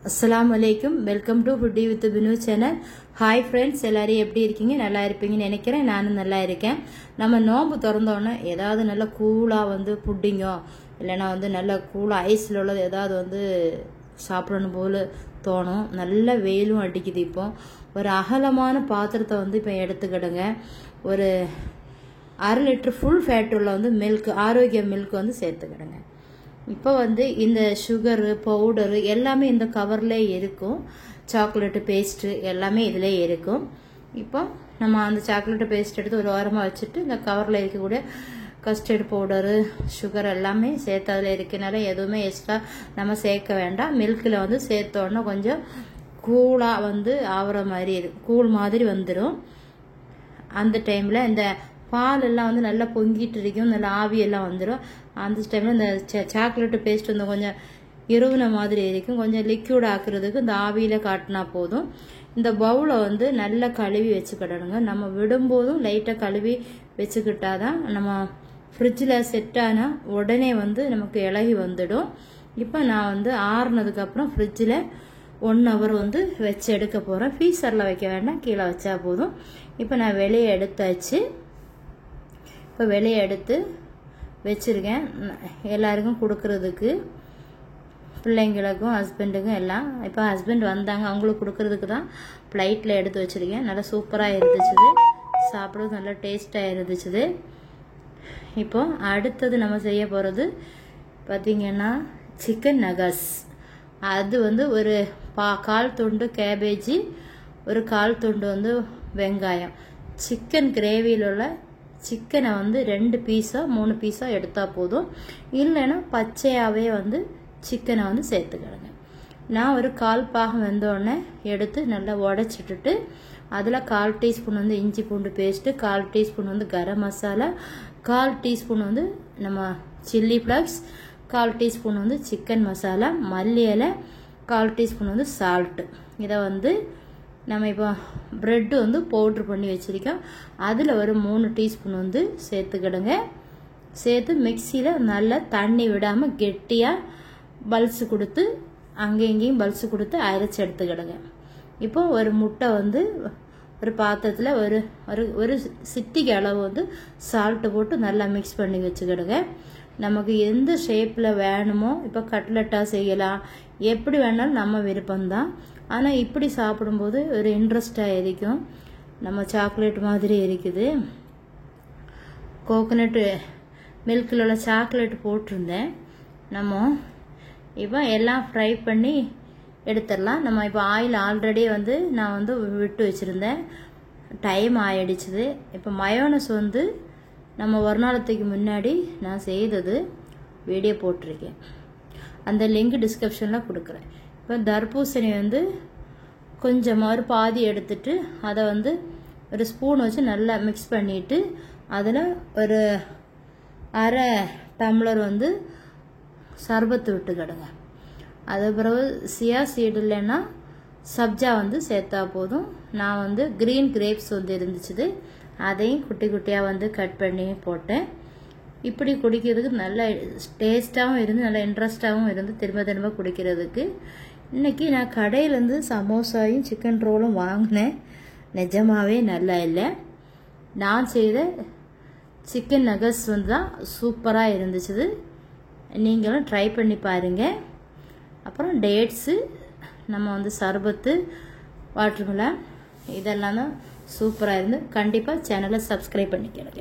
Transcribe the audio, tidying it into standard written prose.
Assalamualaikum. Welcome to Foodie with Binu channel. Hi friends, எல்லாரும் எப்படி இருக்கீங்க? நல்லா இருப்பீங்கன்னு நினைக்கிறேன். நானும் நல்லா இருக்கேன். நம்ம நோம்பு திறந்தோன்னே ஏதாவது நல்ல கூலா புட்டிங்கோ இல்லைன்னா நல்ல கூலா ஐஸில் உள்ளது ஏதாவது சாப்பிடணும் போல தோணும். நல்ல வெயிலும் அடிக்குது. இப்போ ஒரு அகலமான பாத்திரத்தை இப்போ எடுத்துக்கிடுங்க. ஒரு 1/2 லிட்டர் ஃபுல் ஃபேட் உள்ள மில்க், ஆரோக்கிய மில்க் சேர்த்துக்கிடுங்க. இப்போ இந்த சுகரு பவுடரு எல்லாமே இந்த கவர்லேயே இருக்கும். சாக்லேட்டு பேஸ்ட்டு எல்லாமே இதிலே இருக்கும். இப்போ நம்ம அந்த சாக்லேட்டு பேஸ்ட் எடுத்து ஒரு ஓரமாக வச்சுட்டு இந்த கவரில் இருக்கக்கூடிய கஸ்டர்ட் பவுடரு சுகர் எல்லாமே சேர்த்து அதில் இருக்கனால எதுவுமே எக்ஸ்ட்ரா நம்ம சேர்க்க வேண்டாம். மில்கில் சேர்த்தோன்னா கொஞ்சம் கூலாக ஆகிற மாதிரி கூல் மாதிரி வந்துடும். அந்த டைமில் இந்த பால் எல்லாம் நல்லா பொங்கிட்டு இருக்கும், நல்ல ஆவியெல்லாம் வந்துடும். அந்த டைமில் இந்த சாக்லேட்டு பேஸ்ட் கொஞ்சம் இருவுன மாதிரி இருக்கும். கொஞ்சம் லிக்யூட் ஆக்குறதுக்கு இந்த ஆவியில் காட்டினா போதும். இந்த பவுலை நல்லா கழுவி வச்சுக்கிடணுங்க. நம்ம விடும்போதும் லைட்டாக கழுவி வச்சுக்கிட்டாதான் நம்ம ஃப்ரிட்ஜில் செட் ஆனால் உடனே நமக்கு இலகி வந்துடும். இப்போ நான் ஆறுனதுக்கப்புறம் ஃப்ரிட்ஜில் 1 ஹவர் வச்சு எடுக்க போகிறேன். ஃப்ரீசரில் வைக்க வேண்டாம், கீழே வச்சா போதும். இப்போ நான் வெளியே எடுத்தாச்சு. இப்போ வெளியே எடுத்து வச்சுருக்கேன் எல்லாருக்கும் கொடுக்கறதுக்கு, பிள்ளைங்களுக்கும் ஹஸ்பண்டுக்கும் எல்லாம். இப்போ ஹஸ்பண்ட் வந்தாங்க, அவங்களுக்கு கொடுக்கறதுக்கு தான் ப்ளைட்டில் எடுத்து வச்சுருக்கேன். நல்லா சூப்பராக இருந்துச்சுது, சாப்பிட்றது நல்லா டேஸ்ட்டாக இருந்துச்சுது. இப்போ அடுத்தது நம்ம செய்ய போகிறது பார்த்திங்கன்னா சிக்கன் நகஸ். அது ஒரு 1/4 துண்டு கேபேஜி, ஒரு 1/4 துண்டு வெங்காயம். சிக்கன் கிரேவியில் உள்ள சிக்கனை 2 பீஸோ 3 பீஸோ எடுத்தால் போதும். இல்லைன்னா பச்சையாகவே சிக்கனை சேர்த்துக்கிடுங்க. நான் ஒரு 1/4 பாகம் வெந்தோடனே எடுத்து நல்லா உடச்சிட்டுட்டு அதில் 1/4 டீஸ்பூன் இஞ்சி பூண்டு paste, 1/4 teaspoon garam masala, 1/4 teaspoon நம்ம chilli flux, 1/4 teaspoon chicken masala, மல்லி இலை, 1/4 டீஸ்பூன் சால்ட்டு. இதை நம்ம இப்போ ப்ரெட்டு பவுட்ரு பண்ணி வச்சுருக்கோம். அதில் ஒரு 3 டீஸ்பூன் சேர்த்துக்கிடுங்க. சேர்த்து மிக்சியில் நல்லா தண்ணி விடாமல் கெட்டியாக பல்ஸு கொடுத்து அங்கே இங்கேயும் பல்ஸு கொடுத்து அரைச்சி எடுத்துக்கிடுங்க. இப்போ ஒரு முட்டை ஒரு பாத்திரத்தில் ஒரு சிட்டிக்கு அளவு சால்ட்டு போட்டு நல்லா மிக்ஸ் பண்ணி வச்சுக்கிடுங்க. நமக்கு எந்த ஷேப்பில் வேணுமோ, இப்போ கட்லெட்டாக செய்யலாம், எப்படி வேணாலும் நம்ம விருப்பம்தான். ஆனால் இப்படி சாப்பிடும்போது ஒரு இன்ட்ரெஸ்டாக இருக்கும். நம்ம சாக்லேட் மாதிரி இருக்குது. கோகோனட்டு மில்கில் உள்ள சாக்லேட் போட்டிருந்தேன். நம்ம இப்போ எல்லாம் ஃப்ரை பண்ணி எடுத்துடலாம். நம்ம இப்போ ஆயில் ஆல்ரெடி நான் விட்டு வச்சுருந்தேன். டைம் ஆயிடுச்சுது. இப்போ மயோனஸ் நம்ம ஒரு நாளத்துக்கு முன்னாடி நான் செய்தது வீடியோ போட்டிருக்கேன். அந்த லிங்க் டிஸ்கிரிப்ஷனில் கொடுக்குறேன். இப்போ தர்பூசணி கொஞ்சமாக ஒரு பாதி எடுத்துட்டு அதை ஒரு ஸ்பூன் வச்சு நல்லா மிக்ஸ் பண்ணிவிட்டு அதில் ஒரு 1/2 டம்ளர் சர்பத்து விட்டுக்கிடுங்க. அது பிறகு சியா சீடு இல்லைன்னா சப்ஜா சேர்த்தா போதும். நான் க்ரீன் கிரேப்ஸ் இருந்துச்சுது, அதையும் குட்டி குட்டியாக கட் பண்ணி போட்டேன். இப்படி குடிக்கிறதுக்கு நல்ல டேஸ்ட்டாகவும் இருந்து நல்ல இன்ட்ரெஸ்டாகவும் இருந்து திரும்ப திரும்ப குடிக்கிறதுக்கு. இன்றைக்கி நான் கடையிலேருந்து சமோசாயும் சிக்கன் ரோலும் வாங்கினேன். நிஜமாகவே நல்லா இல்லை. நான் செய்த சிக்கன் நகஸ் தான் சூப்பராக இருந்துச்சுது. நீங்களும் ட்ரை பண்ணி பாருங்கள். அப்புறம் டேட்ஸு, நம்ம சர்பத்து, வாட்டர்மெலன் இதெல்லாம் தான் சூப்பராக இருந்து. கண்டிப்பாக சேனலை சப்ஸ்கிரைப் பண்ணிக்கிறேன்.